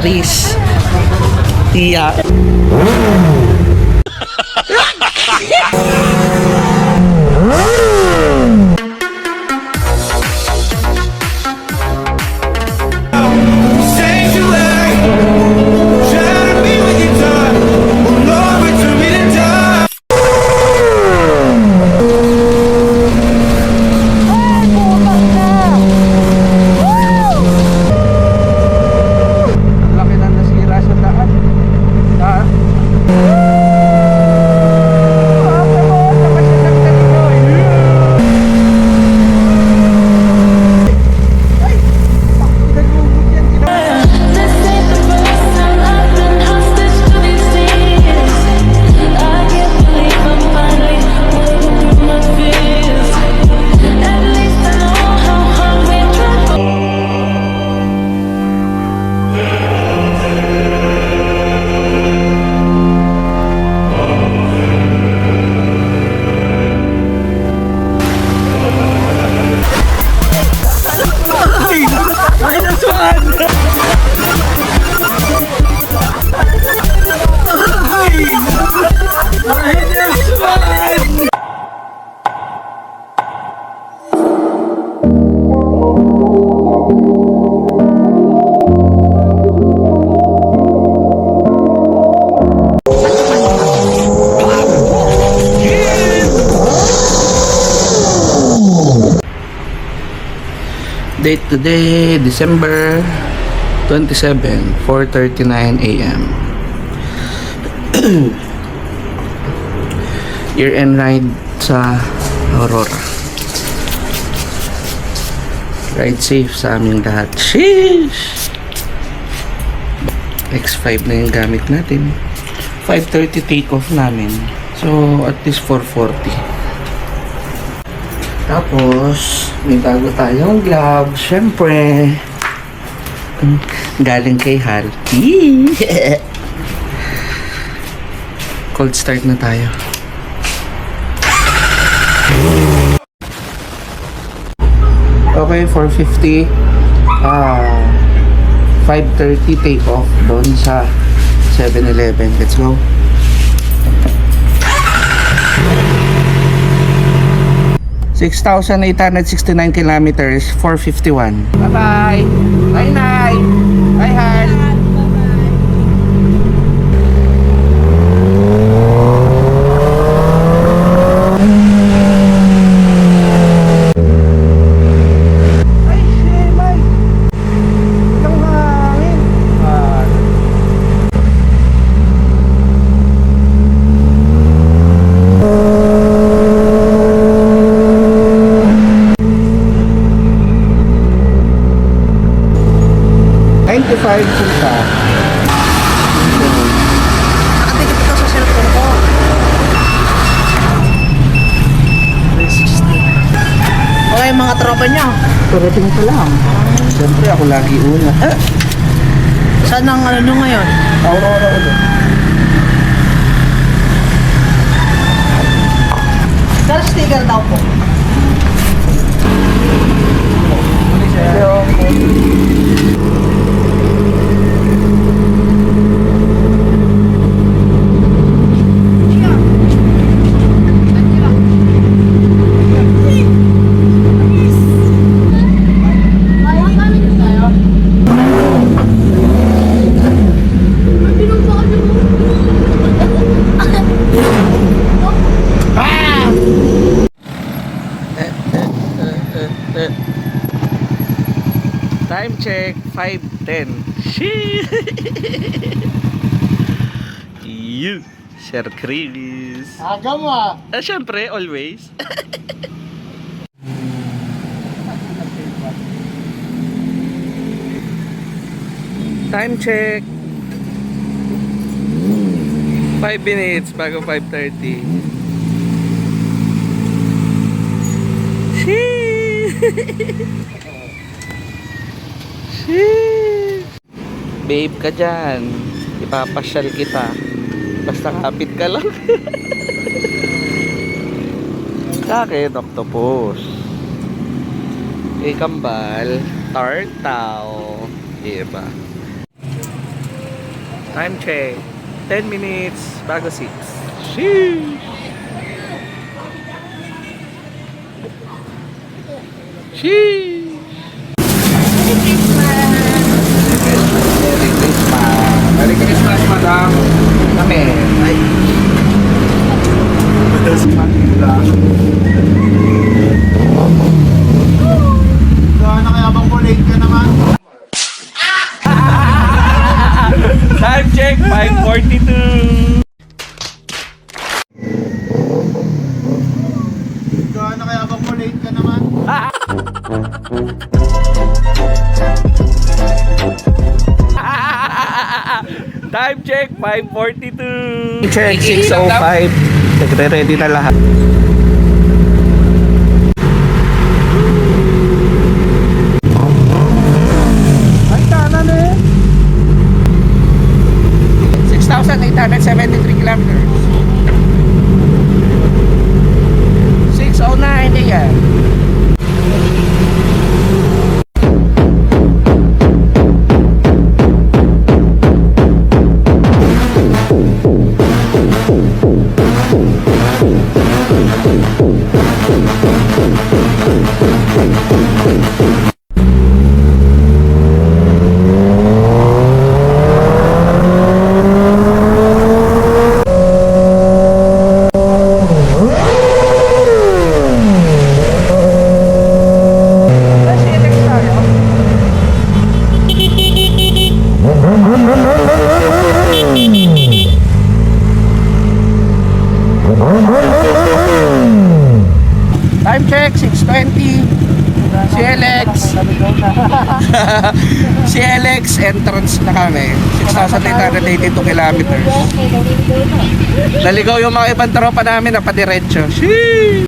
Paris. Iya. Date today, December 27, 4:39 a.m. Year-end ride sa Aurora. Ride safe sa aming lahat. Sheesh! X5 na yung gamit natin. 5:30 take off namin. So, at least 4:40. Tapos, may bago tayong gloves. Syempre, galing kay Hal. Cold start na tayo. Okay, 4:50. 5:30 take off doon sa 7-Eleven. Let's go. (6,869 kilometers, 4:51). Bye-bye! Bye-bye! Bye, Hal! Nakatikip ito sa cellphone ko. 360. Okay, mga tropa niya. Parating pa lang. Siyempre ako lagi una. Saan ang ano nyo ngayon? Aurora ulit. Sir, sticker daw po. Time check, 5:10. Shit! You, Sir Chris. Aga mo ah. Syempre, always. Time check. 5 minutes bago 5:30. Babe ka dyan, ipapasyal kita, basta kapit ka lang. Sa akin, octopus. Kay Kambal, tartaw. Diba? Time check. 10 minutes bago 6. Sheesh! Sheesh! Merry Christmas! Merry Christmas, madam! Kami. Ay! Gaano kaya bang late ka naman? Time check, 5:42. Gaano kaya bang late ka naman? Time check, 5:42. Check, 6:05. Nagre-ready na lahat. Ay, kanan eh. 6,873 kilometers. 6:09 na yan. Time check, 6:20. CLX. CLX entrance na kami. 6,882 kilometers. Naligaw yung mga ibang tropa namin na padiretso. Sheesh!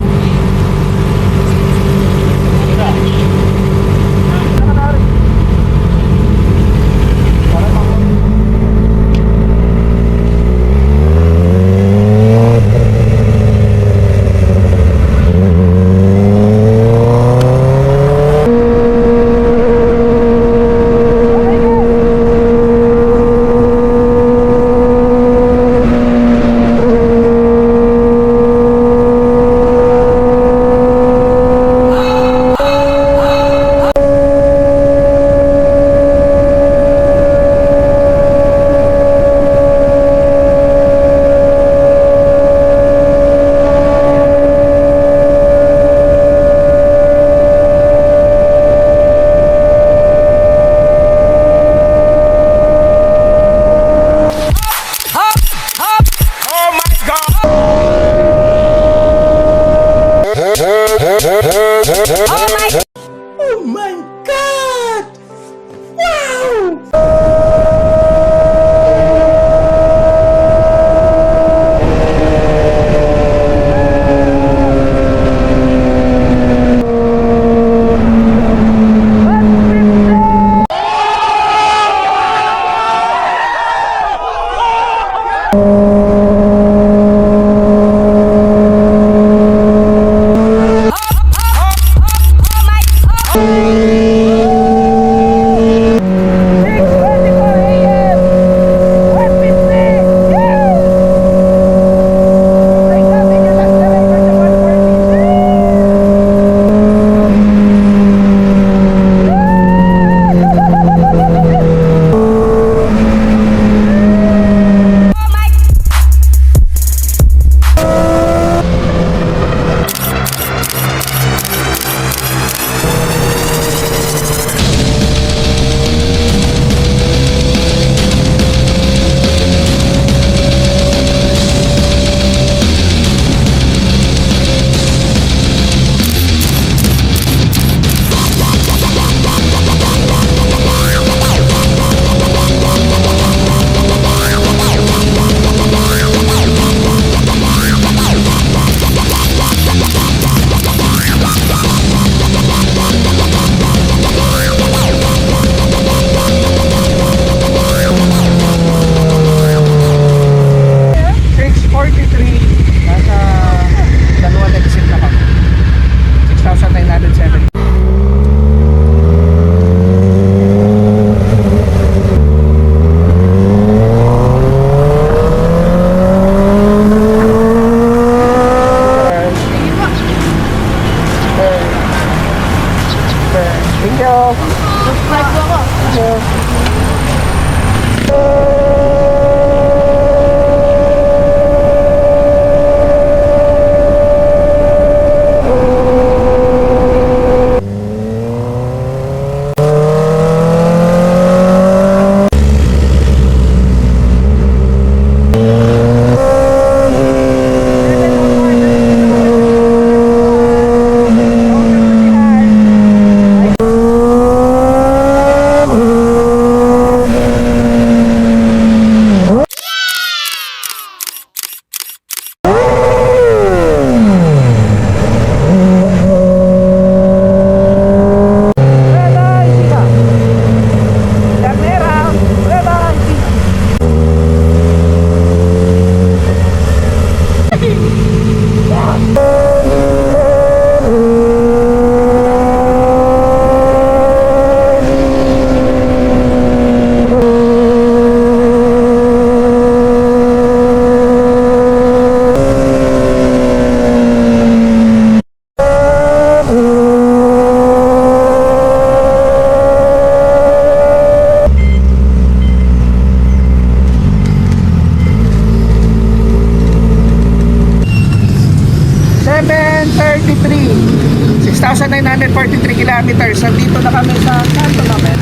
6,943 kilometers. Nandito na kami sa kanto namin.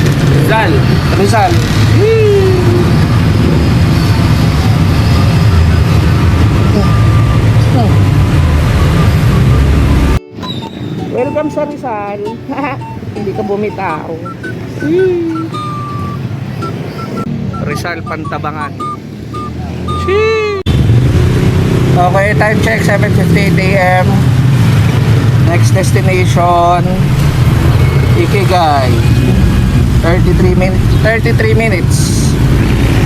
Rizal. Welcome sa Rizal. Hindi ka bumitaw. Rizal Pantabangan. Okay, time check 7:58 AM. Next destination Ikigai. 33 minutes.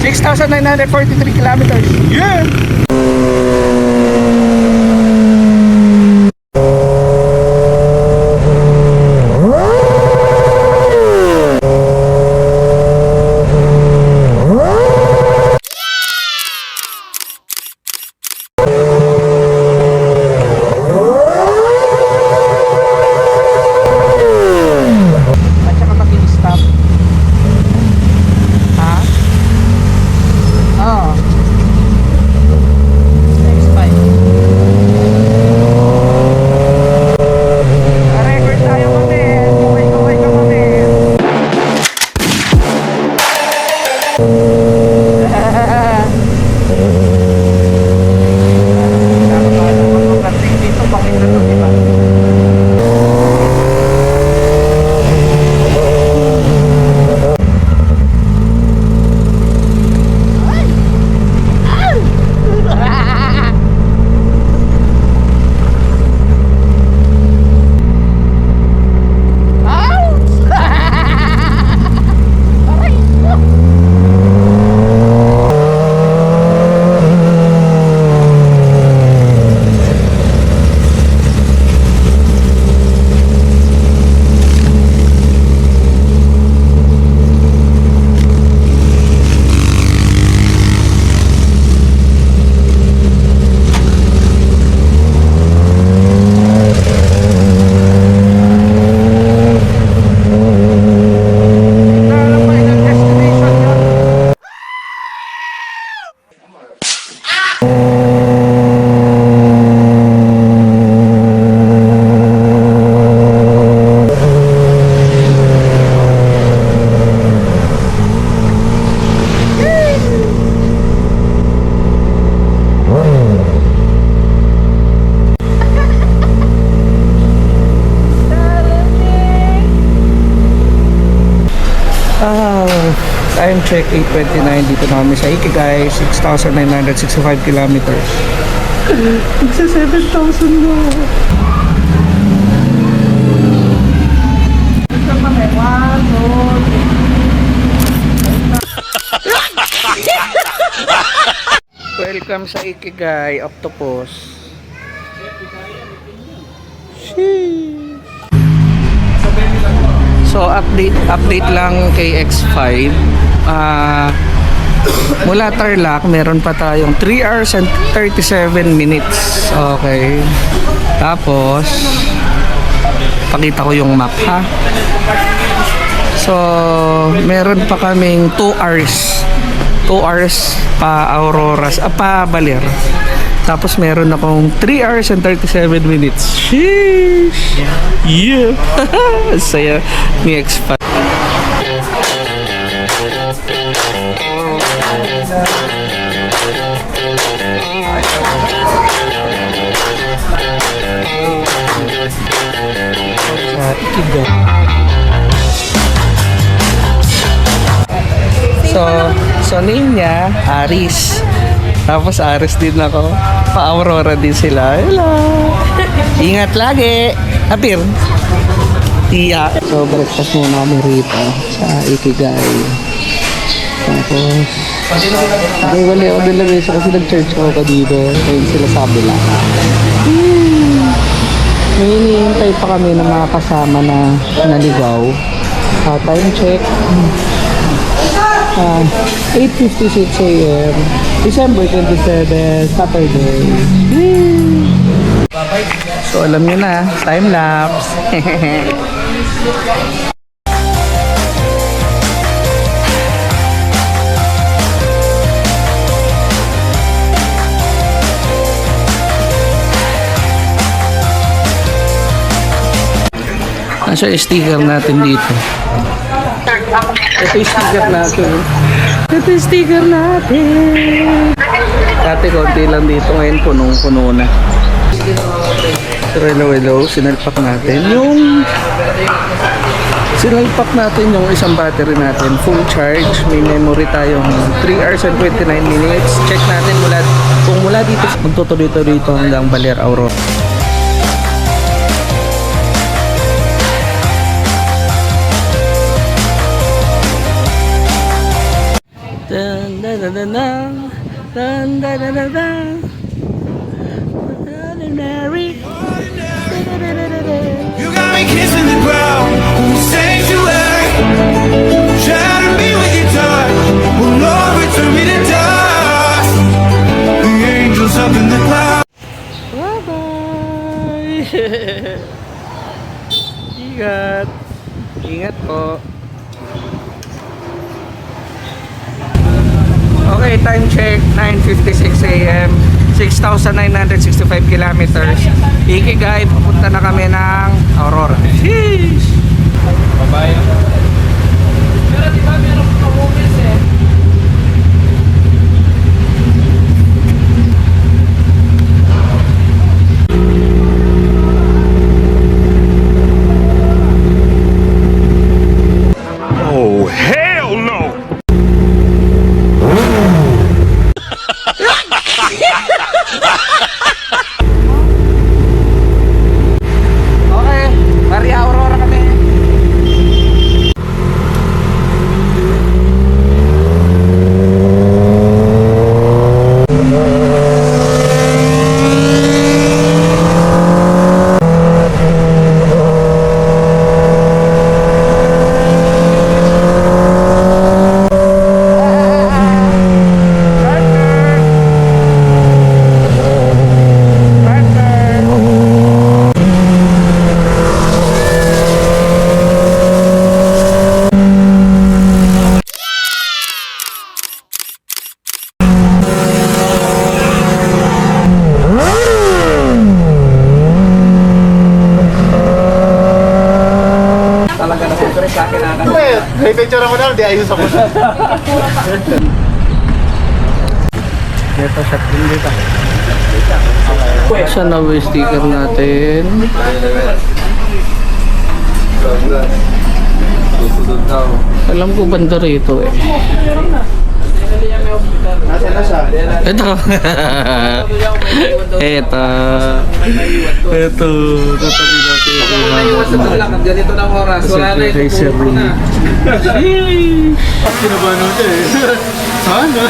6,943 kilometers. Yeah. At saka mag-stop. Ha? Oo. Next 5. Record tayo kami. Kaway ka kami. Dito, bakit na ito, diba? Time check 8:29. Dito na kami sa Ikigai. 6,965 kilometers. Magsa 7,000 na. Ito kami. 1, 2, welcome sa Ikigai Octopus. So update lang kay X5. Mula Tarlac meron pa tayong 3 hours and 37 minutes. Okay. Tapos pakita ko yung map, ha. So meron pa kaming 2 hours. 2 hours pa Aurora, pa Baler. Tapos meron akong 3 hours and 37 minutes. Sheesh! Yeah! Saya ni X5. So name niya Aris. Tapos Aris din ako. Pa-Aurora din sila. Hello! Ingat lagi! Apir! Iya! So breakfast muna kami rito sa Ikigai. Tapos ay wala ako din lang kasi nag-church ako dito. Ayun sila sabi lang. May hinihintay pa kami ng mga kasama na naligaw. Time check. 8:56 AM, December 27, Saturday. So alam niyo na, time lapse. Nasa sticker natin dito. Ito yung sticker natin. Ito yung sticker natin. Dati konti lang dito. Ngayon punong-puno na. Hello. Sinalpak natin yung isang battery natin. Full charge. May memory tayong 3 hours and 29 minutes. Check natin mula dito. Magtutuloy-tuloy dito hanggang Baler Aurora. Dun, dun, dun, dun, dun. Dun, dun, dun, dun, dun. Mary. You got me kissing the ground on the sanctuary. Try to be with your touch. Oh Lord, return me to dust. The angels up in the clouds. Bye-bye. Ingat. Ingat po. Okay, time check. 9:56 a.m. 6,965 kilometers. Ikigai, papunta na kami ng Aurora. Sheesh! Bye-bye. Pero di ba meron pa moments eh? Oh, hell no! Okay, Maria Aurora kami. Talaga na siyempre sa akin na. May picture mo na, di ayos ako. Dito, shot din dito. Saan na ba yung sticker natin? Alam ko banda rito eh. Nasaan na siya? Ito. Ito. Tatabi natin ito. Ganito ng oras. Wala na ito. Kinabahan mo siya eh. Sana?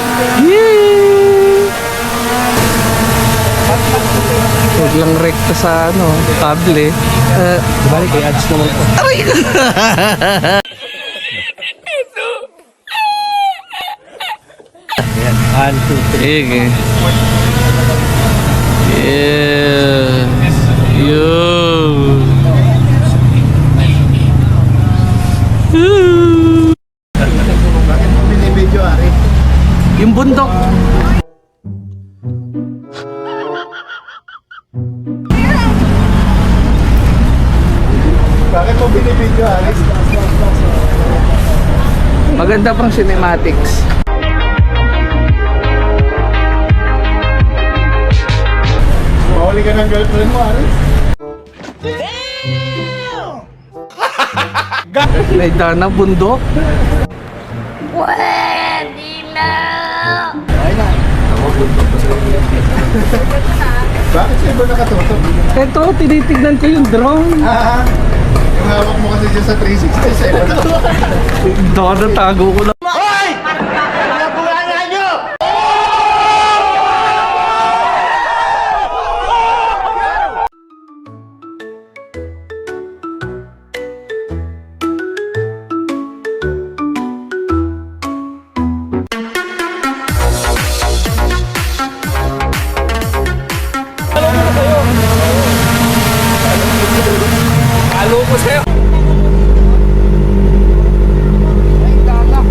Huwag lang rekta sa kable. Balik kay ads naman po. Aray! Yan, 1, 2, 3. Sige. Yeah. Yo. Bakit mo binibidyo, Ari? Yung bundok. Bakit mo binibidyo, Ari? Maganda pang cinematics. Mahuli ka ng girlfriend mo, Ari? May dana bundok. Bakit siya ba nakatutok? Ito, tinitignan ko yung drone. Yung hawak mo kasi dyan sa 360 sa'yo. Dana, tago ko lang. Halo ko sa'yo. Ay, dana.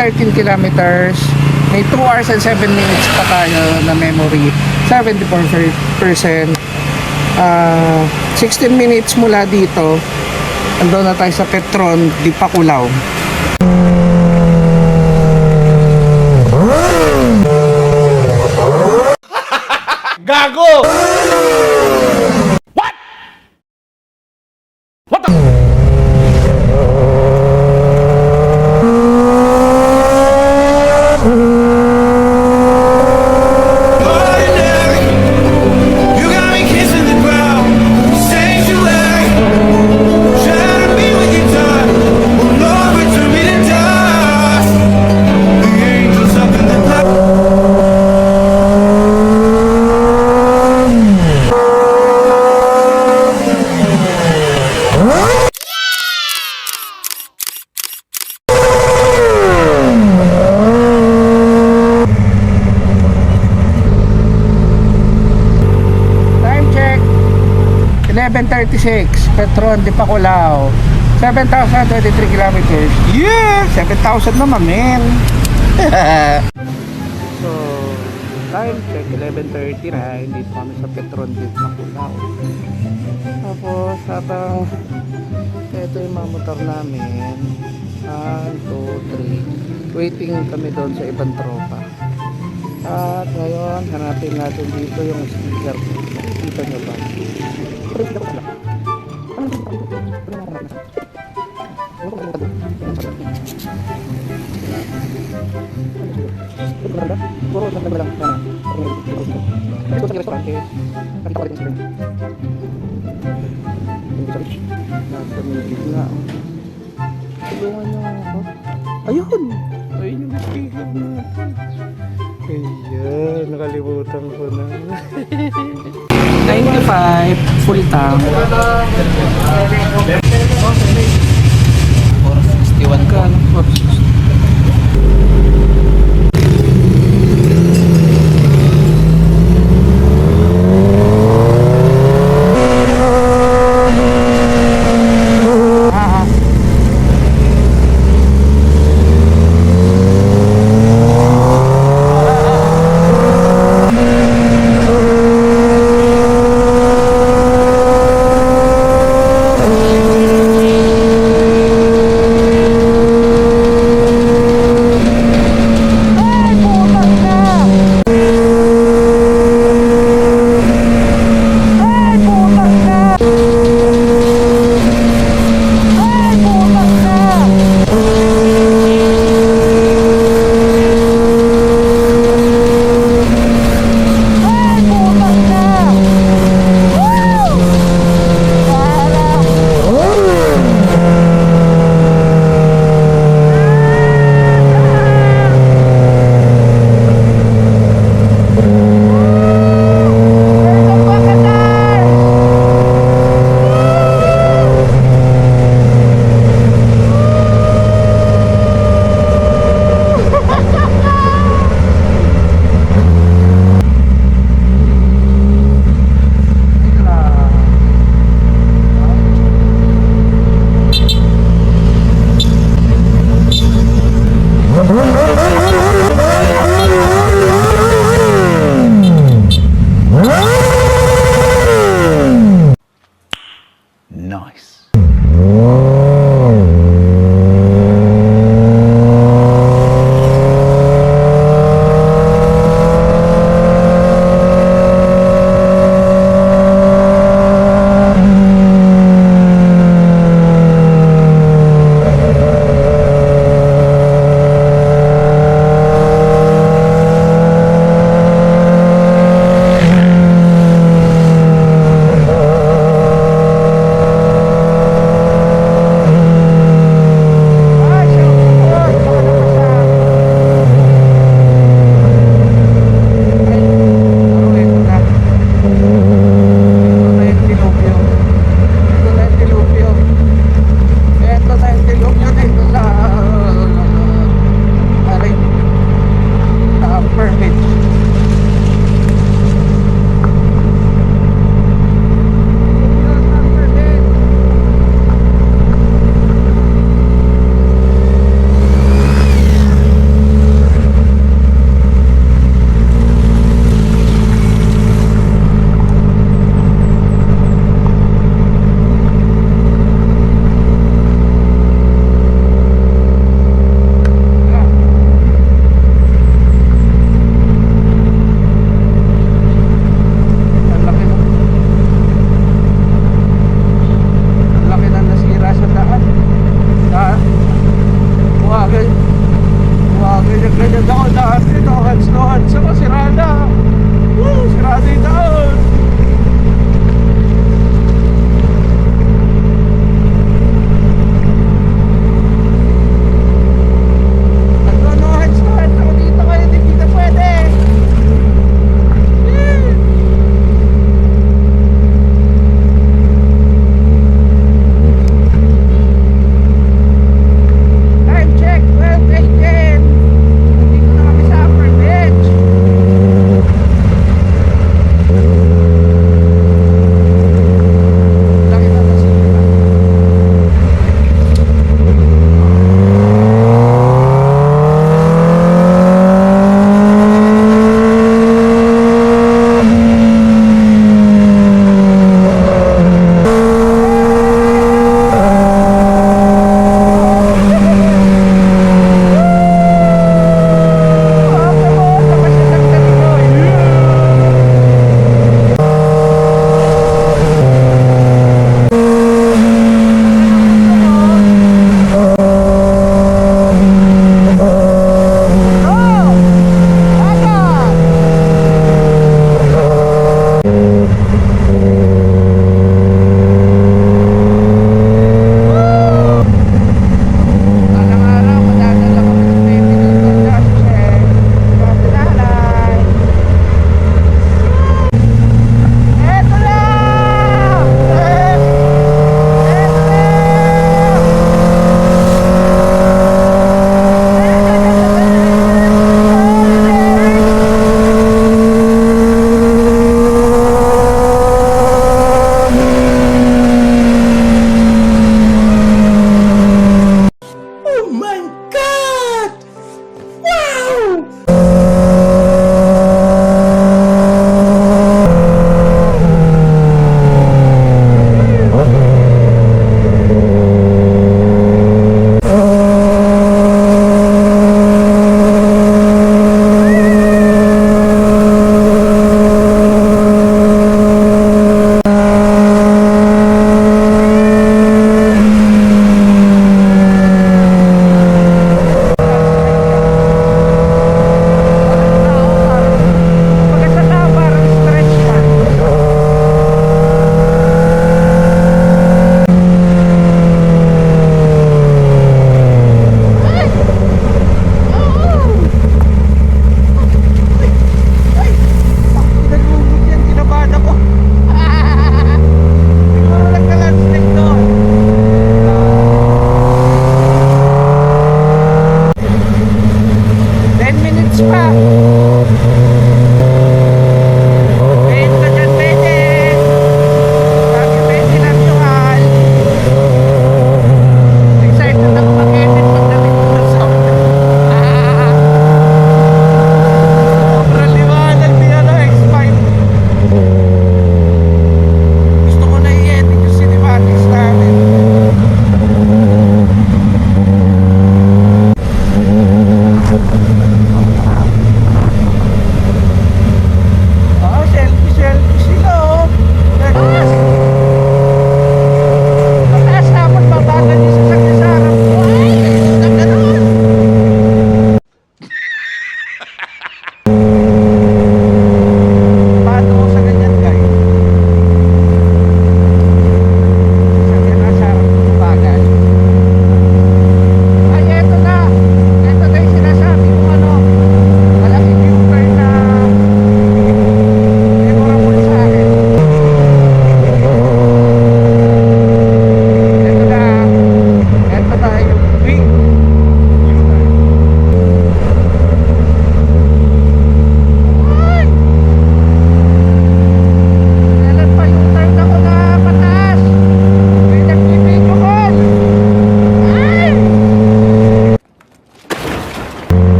13 kilometers. May 2 hours and 7 minutes pa tayo na memory. 74%. 16 minutes mula dito. Andun na tayo sa Petron, Di Pakulao. Gago! Ordinary. You got me kissing the ground. Sanctuary. Trying to be with you, time. Oh Lord, return me to dust. The angels up in the clouds. Time check. 11:36. Petron, Di Pakulao. 7,023 kilometers. Yeah! 7,000 naman, men. So, time check. 11:39. Dito kami sa Petron, Di Pakulao. Tapos, habang ito yung mga motor namin. 1, 2, 3. Waiting kami doon sa ibang tropa. At ngayon, hanapin natin dito yung speaker. Kita nyo ba? Puro sa tabi lang. Ito sa restaurante. Nakita ko rin sa rin. Nasa may gitna. Tulungan nyo ako. Ayun! Ayun yung speaker natin. Ayan, nakalimutan ko na. 95 full tank. 461 ka. 460.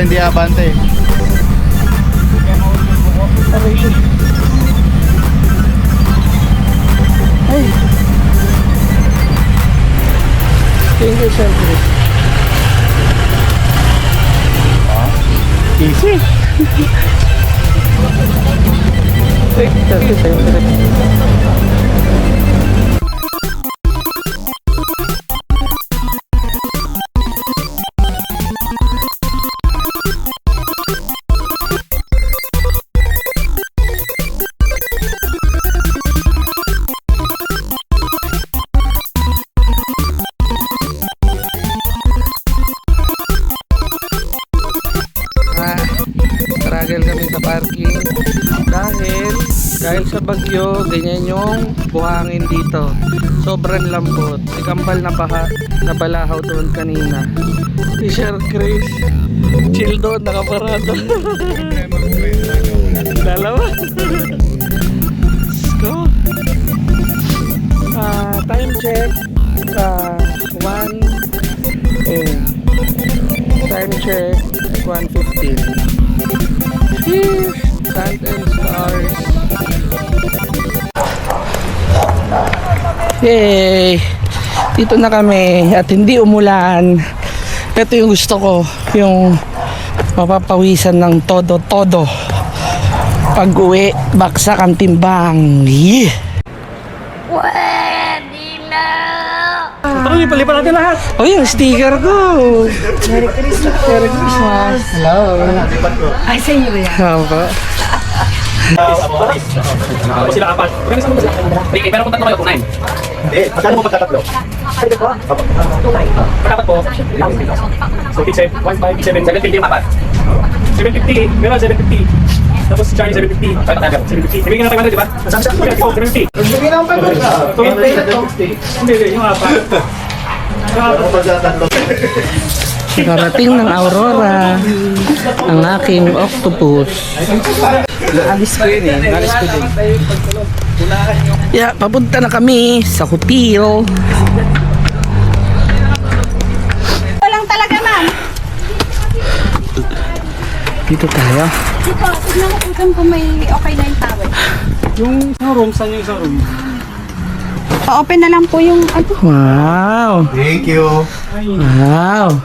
para hindi abante. Ay. Thank you, Sir Chris. Easy. Thank you, Sir Chris. Struggle kami sa parking dahil sa bagyo, ganyan yung buhangin dito. Sobrang lambot. Si Kambal nabalahaw doon kanina. Si Sir Chris chill doon, nakaparado. Dalawa. Let's go. Time check 1 time check 1:15. Sand and stars. Yay! Dito na kami at hindi umulan. Ito yung gusto ko, yung mapapawisan ng todo-todo. Pag-uwi, baksak ang timbang. Yeah! Tara, palipan natin lahat. Oh, yung sticker ko. Merry Christmas. Merry Christmas. Hello. Ay, sa inyo yan. Haba. Sila apat. Pero kung tatlo kayo, kung 9. Hindi, magkano mo pagkatatlo? Pagkapat po. So, 1.5, 750 yung apat. 750, meron 750. Tapos si Charlie 750. 750. Ibigin na 500, di ba? 750. Bigyan ng pagkatatlo. Hindi, yung apat. Ano pagkatatlo? Nakarating ng Aurora ang aking octopus. Alis ko yun eh. Alis ko din. Yeah, papunta na kami sa hotel. Walang talaga, ma'am. Dito tayo. Dito, tignan ko kung may okay na yung towel. Yung isang room, saan yung isang room? Pa-open na lang po yung ano. Wow! Thank you. Wow!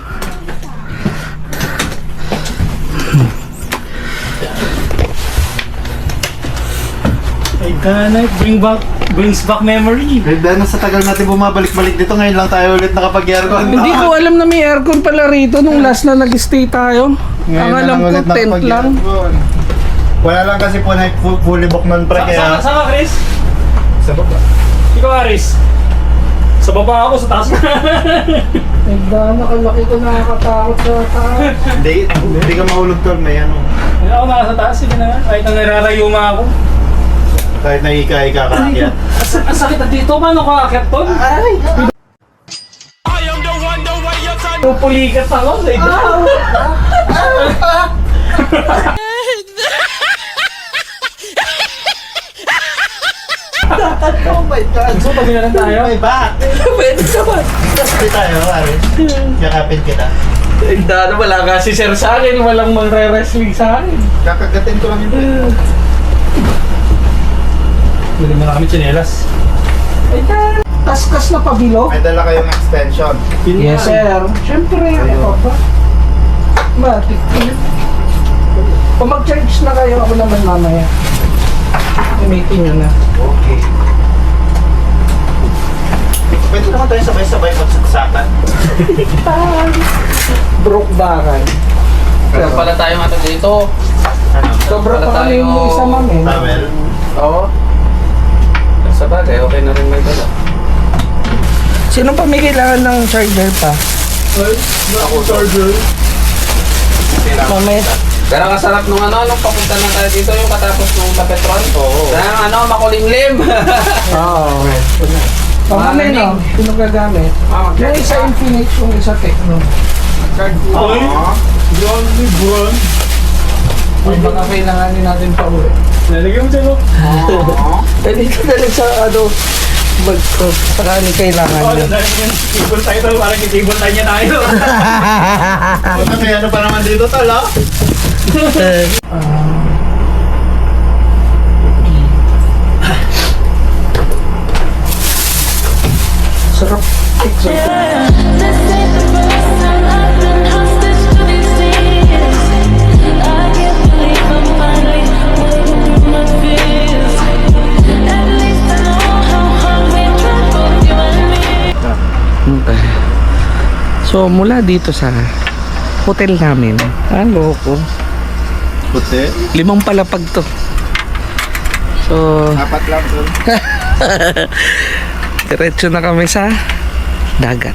Ay, ganay. Brings back memory. Ganda na sa tagal natin bumabalik-balik dito. Ngayon lang tayo ulit nakapag-aircon. Hindi ko alam na may aircon pala rito nung last na nag-stay tayo. Ang alam ko, tent lang. Wala lang kasi po na fully book nun pre kaya... Saan ka, Chris? Sa baba. Ikaw, Aris. Sa baba ako, sa taas na. Nagdaan, nakalaki ko nakakatakot sa taas. Hindi ka mahulog tol, may ano. Hindi ako nasa taas, sige na nga. Kahit na nirarayuma ako. Kahit naika-ika ka akyat. Ang sakit na dito, paano ka akyat to? Ay! Pupulikat ako sa ito. Oh my God! So, pag na lang tayo. May back! Pwede naman. Hindi tayo, Aris. Yakapin kita. Nagdaan, wala nga si Sir sa akin. Walang magre-wrestling sa akin. Kakagatin ko lang yun. Bili mo na kami tsinelas. Ay, kaskas na pabilo. May dala kayong extension. Yes, sir. Siyempre, ako pa. Matik. Kung mag-charge na kayo, ako naman mamaya. Gamitin nyo na. Okay. Pwede naman tayo sabay-sabay magsaksakan. Broke bakan. Kaya pala tayong ato dito. Ano? Sobra pa kami yung isa, ma'am eh. Towel. Oo. Sa bagay, okay na rin may dala. Sino pa may kailangan ng charger pa? Ako charger. Mamaya. Pero ang sarap nung nung papunta na tayo dito, yung katapos nung sa Petron. Oo. Sa makulimlim. Oo. Mamaya no? Sino gagamit? Yung isa Infinix, yung isa Tecno. Charge mo. Ay! John Lebron. Ay, baka kailanganin natin pa uwi. Nalagyan mo dyan, no? Pwede ka na lang sa Bag ko. Saka ni kailangan Oh, niya. dahil yung table tayo tol, parang yung table tayo niya tayo. Kasi ano pa naman dito, tol, oh? Sarap. This ain't the first time I've been hostage to these things. I can't believe I'm finally wading through my fears. At least I know how hard we tried, both you and me. Okay. So, mula dito sa hotel namin. Loko. Hotel? 5 palapag to. So, 4 lang, tol. diretso na kami sa dagat.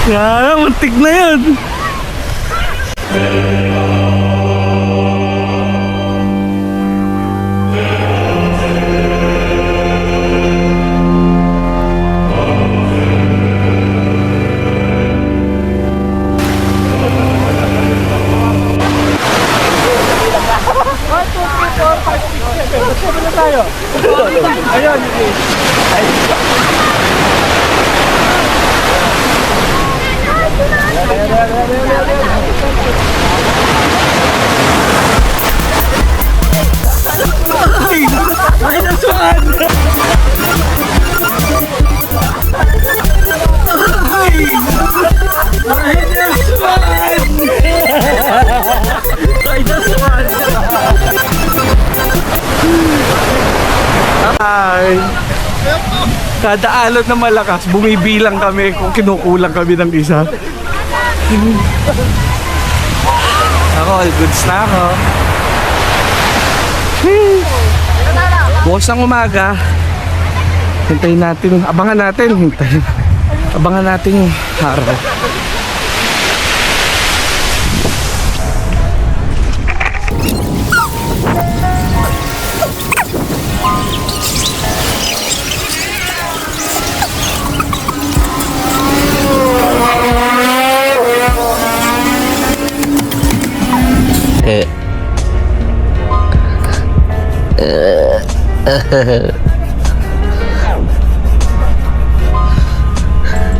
Yan, muntik na yun. Ay, kada alon na malakas, bumibilang kami kung kinukulang kami ng isa. Ako, all goods na ako. Bukas ng umaga, hintayin natin, abangan natin yung araw.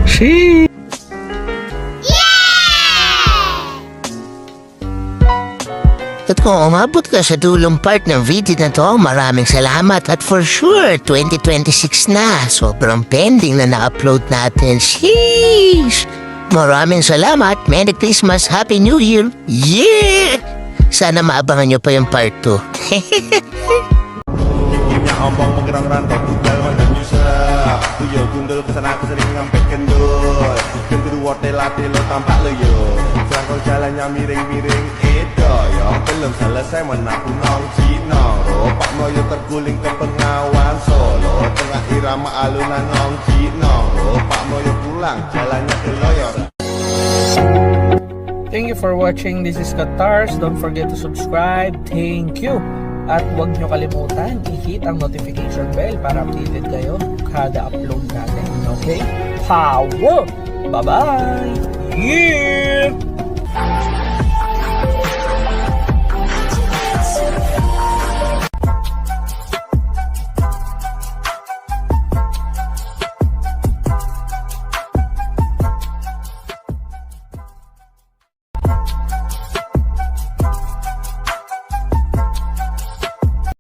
Sheesh. At kung umabot ka sa dulong part ng video na to, maraming salamat at for sure, 2026 na. Sobrang pending na na-upload natin. Sheesh! Maraming salamat. Merry Christmas, Happy New Year. Yeah! Sana maabangan nyo pa yung part 2. Timnya ompong menggerang rantai tunggal mandan nyusah. Tuyul gundul kesana kesering ngampet kendul. Gendru wortel latih lo tampak lo yo. Selangkau jalannya miring-miring yang belum selesai menaku nong cinong. Ropak moyo terguling ke Pengawan Solo. Tengah irama alunan nong cinong. Ropak moyo pulang jalannya ke Loyor. Thank you for watching. This is Katars. Don't forget to subscribe. Thank you. At huwag nyo kalimutan, i-hit ang notification bell para updated kayo kada upload natin. Okay? Power! Bye-bye! Yeah!